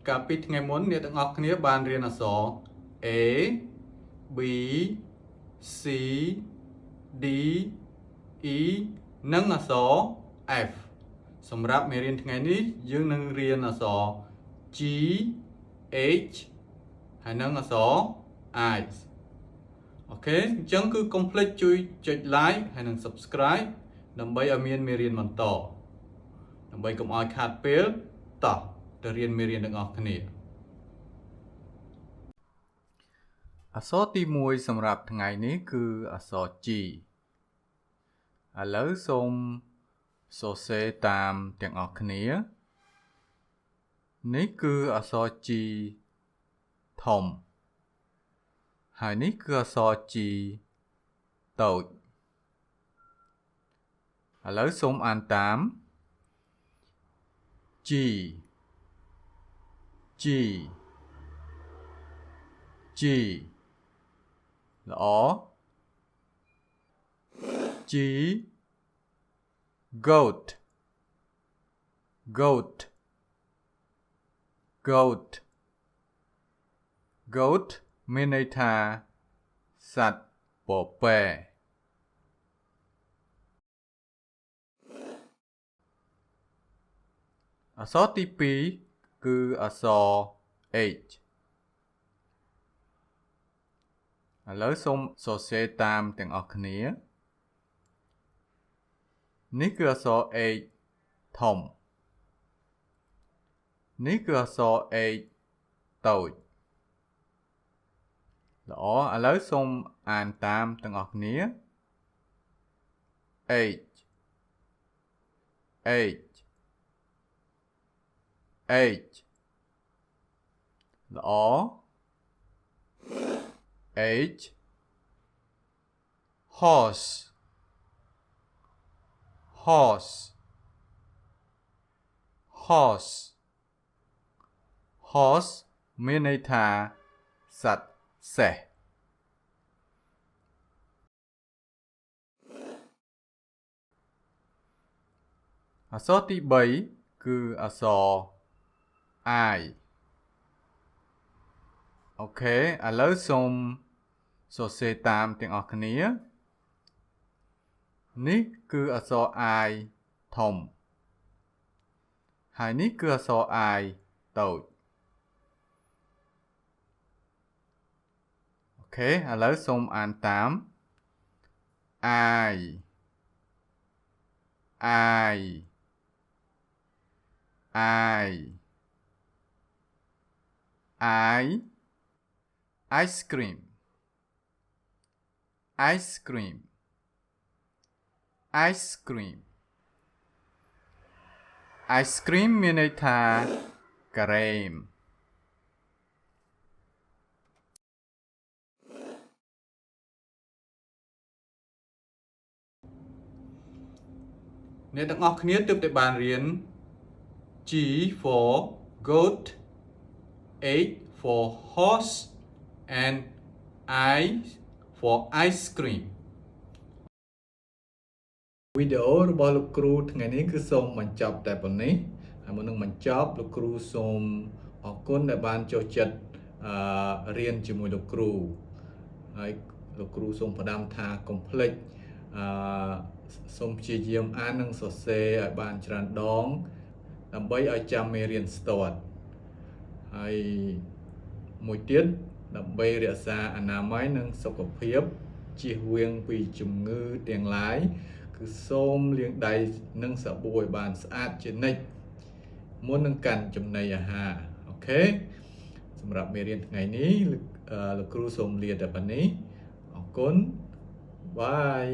កាពីថ្ងៃមុនអ្នកទាំងអស់គ្នាបានរៀនអក្សរ A B C D E និងអក្សរ F សម្រាប់មេរៀនថ្ងៃនេះយើងនឹងរៀនអក្សរ G H ហើយនិងអក្សរ I អូខេអញ្ចឹងគឺកុំភ្លេចជួយចុច like ហើយនិង subscribe ដើម្បីឲ្យមានមេរៀនបន្តដើម្បីកុំឲ្យខាតពេលតោះទៅរៀនមេរៀនទាំងអស់គ្នាអក្សរទី1សម្រាប់ថ្ងៃនេះគឺអក្សរ G ឥឡូវសូមសរសេរតាមទាំងអស់គ្នានេះគឺអក្សរ G ធំហើយនេះគឺអក្សរ G តូចឥឡូវសូមអានតាម G G G ល្អ G goat goat goat goat មានន័យថាសត្វពពែអក្សរទី2គឺអក្សរ H ឥឡូវសូមសរសេរតាមទាំងអស់គ្នានេះគឺអក្សរ H ធំនេះគឺអក្សរ H តូចល្អឥឡូវសូមអានតាមទាំងអស់គ្នា H H H ល្អ H horse horse horse horse មានន័យថាសត្វសេះអក្សរទី3គឺអក្សរ I អូខេឥឡូវសូមសរសេរតាមទាំងអស់គ្នានេះគឺអក្សរ I ធំហើយនេះគឺអក្សរ I តូចអូខេឥឡូវសូមអានតាម I I I I ice cream ice cream ice cream ice cream មានន័យថាការ៉េមអ្នកទាំងអស់គ្នាទើបតែបានរៀន G for goat H for horse and I for ice cream វីដេអូរបស់លោកគ្រូថ្ងៃនេះគឺសូមបញ្ចប់តែប៉ុណ្ណេះហើយមុននឹងបញ្ចប់លោកគ្រូសូមអរគុណដែលបានចូលចិត្តរៀនជាមួយលោកគ្រូហើយលោកគ្រូសូមផ្ដាំថាកុំភ្លេចសូមព្យាយាមអាននិងសរសេរឲ្យបានច្រើនដងដើម្បីឲ្យចាំមេរៀនស្ទាត់ហើយមួយទៀតដើម្បីរក្សាអនាម័យនិងសុខភាពជៀសវាងពីជំងឺទាំងឡាយគឺសូមលាងដៃនឹងសាប៊ូឲ្យបានស្អាតជានិច្ចមុននឹងកាន់ចំណីអាហារអូខេសម្រាប់មេរៀនថ្ងៃនេះលោកគ្រូសូមលាតែប៉ុណ្នេះអរគុណបាយ